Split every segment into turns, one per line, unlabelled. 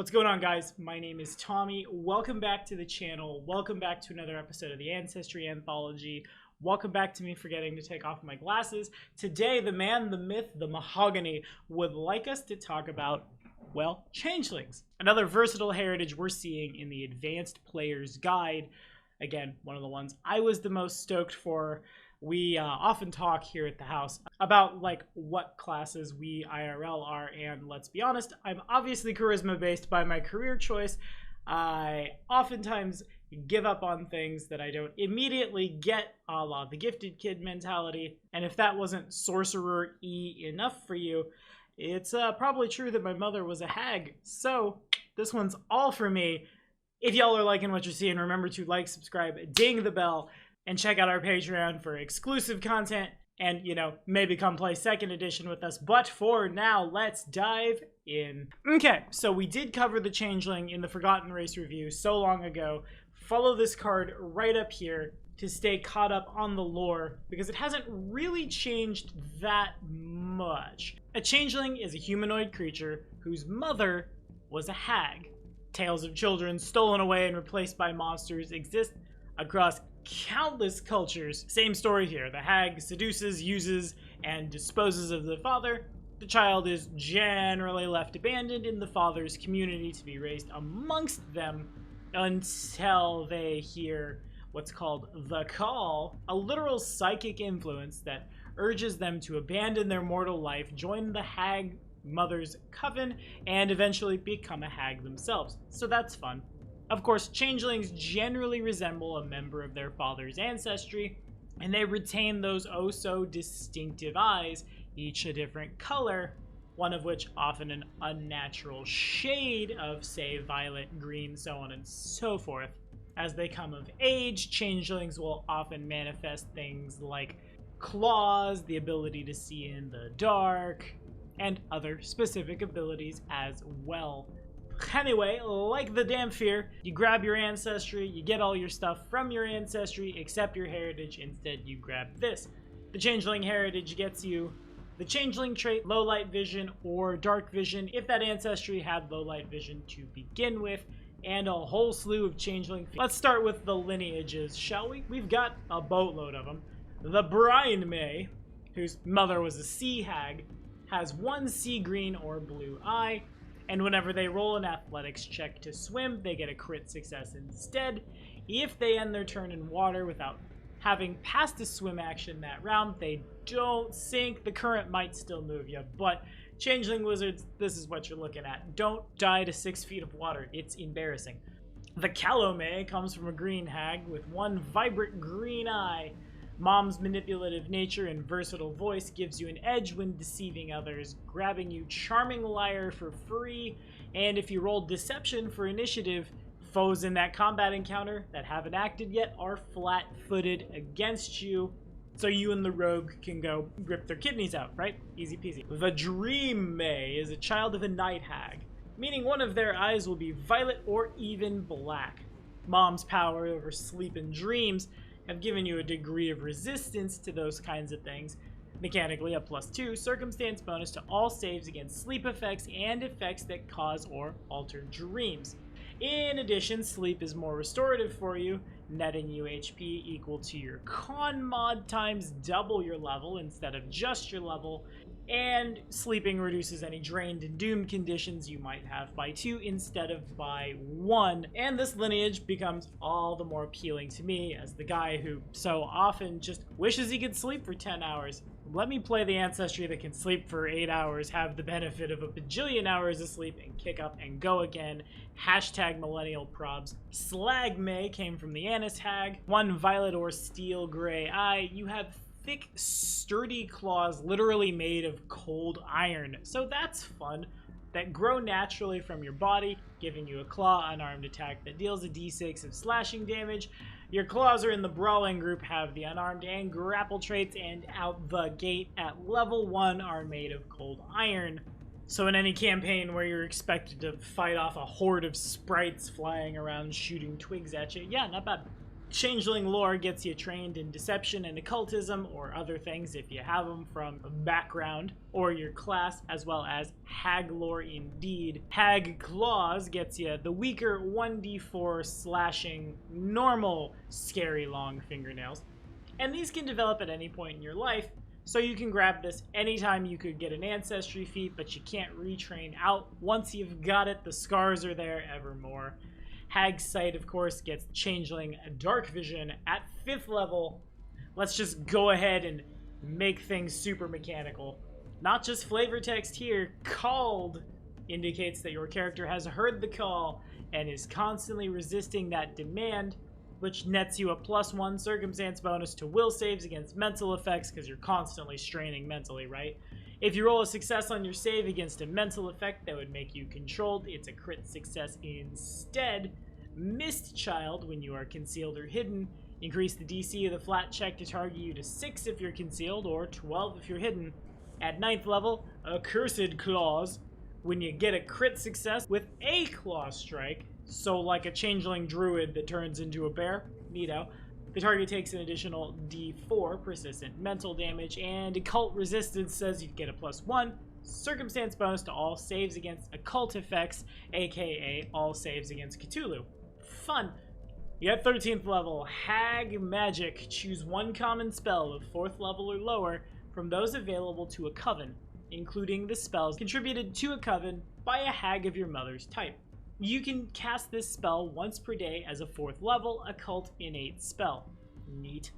What's going on, guys? My name is Tommy. Welcome back to the channel. Welcome back to another episode of the Ancestry Anthology. Welcome back to me forgetting to take off my glasses. Today, the man, the myth, the mahogany would like us to talk about, well, Changelings. Another versatile heritage we're seeing in the Advanced Player's Guide. Again, one of the ones I was the most stoked for. We often talk here at the house about like what classes we IRL are, and let's be honest, I'm obviously charisma based by my career choice. I oftentimes give up on things that I don't immediately get, a la the gifted kid mentality, and if that wasn't sorcerer-y enough for you, it's probably true that my mother was a hag, so this one's all for me. If y'all are liking what you're seeing, remember to like, subscribe, ding the bell, and check out our Patreon for exclusive content and, you know, maybe come play 2nd edition with us. But for now, let's dive in. Okay, so we did cover the Changeling in the Forgotten Race review so long ago. Follow this card right up here to stay caught up on the lore, because it hasn't really changed that much. A Changeling is a humanoid creature whose mother was a hag. Tales of children stolen away and replaced by monsters exist across countless cultures. Same story here. The hag seduces, uses, and disposes of the father. The child is generally left abandoned in the father's community to be raised amongst them until they hear what's called the call, a literal psychic influence that urges them to abandon their mortal life, join the hag mother's coven, and eventually become a hag themselves. So that's fun. Of course, changelings generally resemble a member of their father's ancestry, and they retain those oh-so distinctive eyes, each a different color, one of which often an unnatural shade of, say, violet, green, so on and so forth. As they come of age, changelings will often manifest things like claws, the ability to see in the dark, and other specific abilities as well. Anyway, like the Damphir, you grab your ancestry, you get all your stuff from your ancestry except your heritage. Instead, you grab this. The Changeling heritage gets you the Changeling trait, low light vision or dark vision, if that ancestry had low light vision to begin with, and a whole slew of Changeling. Let's start with the lineages, shall we? We've got a boatload of them. The Brine May, whose mother was a sea hag, has one sea green or blue eye, and whenever they roll an athletics check to swim, they get a crit success instead. If they end their turn in water without having passed a swim action that round, they don't sink. The current might still move you, but Changeling Wizards, this is what you're looking at. Don't die to 6 feet of water. It's embarrassing. The Calomay comes from a green hag with one vibrant green eye. Mom's manipulative nature and versatile voice gives you an edge when deceiving others, grabbing you Charming Liar for free, and if you roll Deception for initiative, foes in that combat encounter that haven't acted yet are flat-footed against you, so you and the rogue can go rip their kidneys out, right? Easy peasy. The Dream May is a child of a night hag, meaning one of their eyes will be violet or even black. Mom's power over sleep and dreams have given you a degree of resistance to those kinds of things. Mechanically, a +2 circumstance bonus to all saves against sleep effects and effects that cause or alter dreams. In addition, sleep is more restorative for you, netting you HP equal to your con mod times double your level instead of just your level, and sleeping reduces any drained and doomed conditions you might have by 2 instead of by 1. And this lineage becomes all the more appealing to me as the guy who so often just wishes he could sleep for 10 hours. Let me play the ancestry that can sleep for 8 hours, have the benefit of a bajillion hours of sleep, and kick up and go again. Hashtag millennial probs. Slag May came from the Annis hag. One violet or steel gray eye. You have thick, sturdy claws literally made of cold iron, so that's fun, that grow naturally from your body, giving you a claw unarmed attack that deals a d6 of slashing damage. Your claws are in the brawling group, have the unarmed and grapple traits, and out the gate at level 1 are made of cold iron. So in any campaign where you're expected to fight off a horde of sprites flying around shooting twigs at you, yeah, not bad. Changeling lore gets you trained in deception and occultism, or other things if you have them from a background or your class, as well as hag lore indeed. Hag claws gets you the weaker 1d4 slashing normal scary long fingernails. And these can develop at any point in your life, so you can grab this anytime you could get an ancestry feat, but you can't retrain out. Once you've got it, the scars are there evermore. Hag's Sight, of course, gets Changeling Dark Vision at 5th level. Let's just go ahead and make things super mechanical. Not just flavor text here, called indicates that your character has heard the call and is constantly resisting that demand, which nets you a +1 circumstance bonus to will saves against mental effects, because you're constantly straining mentally, right? If you roll a success on your save against a mental effect that would make you controlled, it's a crit success instead. Mist Child, when you are concealed or hidden, increase the DC of the flat check to target you to 6 if you're concealed, or 12 if you're hidden. At 9th level, Accursed Claws, when you get a crit success with a claw strike, so like a changeling druid that turns into a bear, neato. The target takes an additional d4 persistent mental damage, and occult resistance says you get a +1 circumstance bonus to all saves against occult effects, aka all saves against Cthulhu. Fun. You at 13th level, Hag Magic. Choose one common spell of 4th level or lower from those available to a coven, including the spells contributed to a coven by a hag of your mother's type. You can cast this spell once per day as a 4th level occult innate spell. Neat.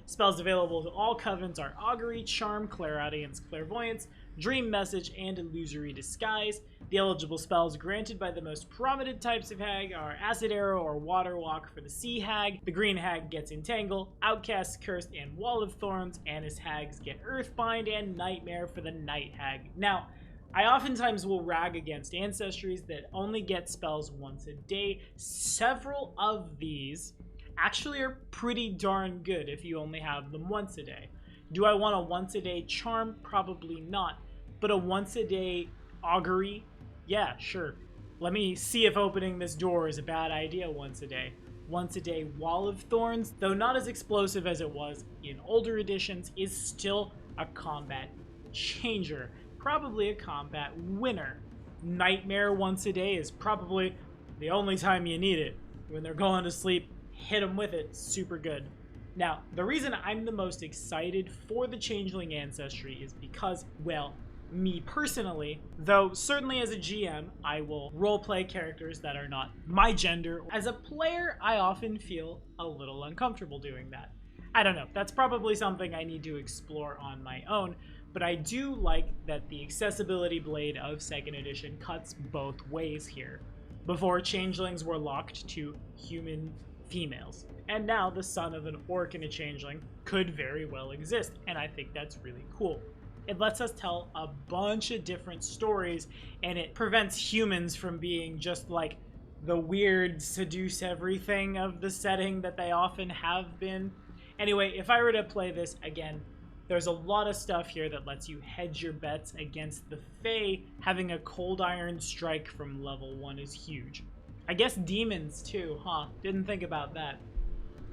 Spells available to all covens are Augury, Charm, Clairaudience, Clairvoyance, Dream Message, and Illusory Disguise. The eligible spells granted by the most prominent types of hag are Acid Arrow or Water Walk for the Sea Hag. The Green Hag gets Entangle, Outcast, Cursed, and Wall of Thorns. Annis Hags get Earthbind, and Nightmare for the Night Hag. Now, I oftentimes will rag against ancestries that only get spells once a day. Several of these actually are pretty darn good if you only have them once a day. Do I want a once a day charm? Probably not. But a once a day augury? Yeah, sure. Let me see if opening this door is a bad idea once a day. Once a day Wall of Thorns, though not as explosive as it was in older editions, is still a combat changer. Probably a combat winner. Nightmare once a day is probably the only time you need it. When they're going to sleep, hit them with it. Super good. Now, the reason I'm the most excited for the Changeling Ancestry is because, well, me personally, though certainly as a GM, I will roleplay characters that are not my gender. As a player, I often feel a little uncomfortable doing that. I don't know, that's probably something I need to explore on my own, but I do like that the accessibility blade of 2nd edition cuts both ways here. Before, changelings were locked to human females, and now the son of an orc and a changeling could very well exist, and I think that's really cool. It lets us tell a bunch of different stories, and it prevents humans from being just like the weird seduce everything of the setting that they often have been. Anyway, if I were to play this again, there's a lot of stuff here that lets you hedge your bets against the Fae. Having a cold iron strike from level 1 is huge. I guess demons too, huh? Didn't think about that.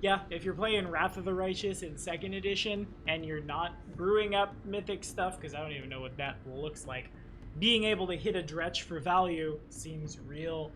Yeah, if you're playing Wrath of the Righteous in 2nd edition and you're not brewing up mythic stuff, because I don't even know what that looks like, being able to hit a dretch for value seems real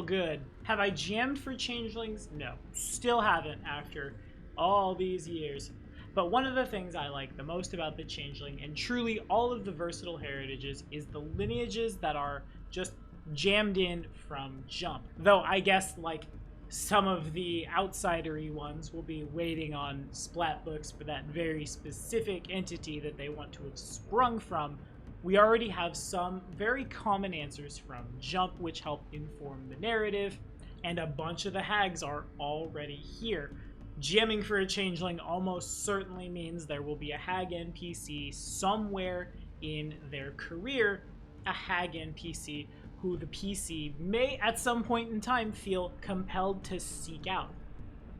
good. Have I jammed for changelings? No, still haven't after all these years. But one of the things I like the most about the Changeling and truly all of the versatile heritages is the lineages that are just jammed in from jump. Though I guess like some of the outsidery ones will be waiting on splat books for that very specific entity that they want to have sprung from. We already have some very common answers from jump which help inform the narrative, and a bunch of the hags are already here. Jamming for a changeling almost certainly means there will be a hag NPC somewhere in their career, a hag NPC who the PC may at some point in time feel compelled to seek out.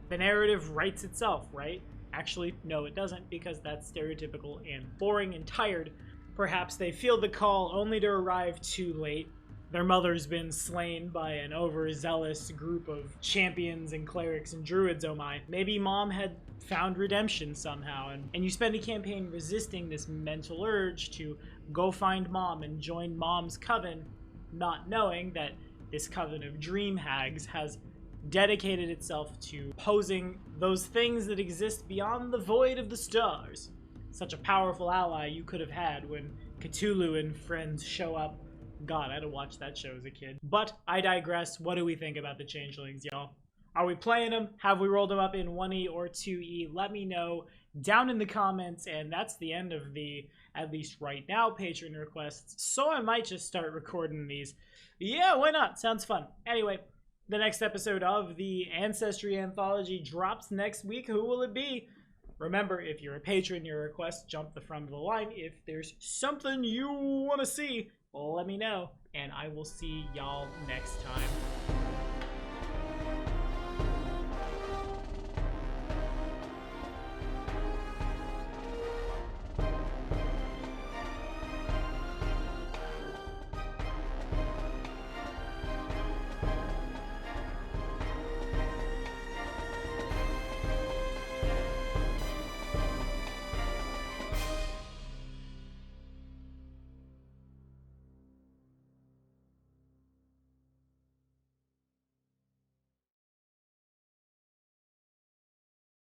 The narrative writes itself, right? Actually, no it doesn't, because that's stereotypical and boring and tired. Perhaps they feel the call only to arrive too late, their mother's been slain by an overzealous group of champions and clerics and druids, oh my. Maybe mom had found redemption somehow, and you spend a campaign resisting this mental urge to go find mom and join mom's coven, not knowing that this coven of dream hags has dedicated itself to posing those things that exist beyond the void of the stars. Such a powerful ally you could have had when Cthulhu and friends show up. God, I had to watch that show as a kid. But I digress. What do we think about the Changelings, y'all? Are we playing them? Have we rolled them up in 1E or 2E? Let me know down in the comments. And that's the end of the, at least right now, patron requests. So I might just start recording these. Yeah, why not? Sounds fun. Anyway, the next episode of the Ancestry Anthology drops next week. Who will it be? Remember, if you're a patron, your request jump the front of the line. If there's something you want to see, let me know, and I will see y'all next time.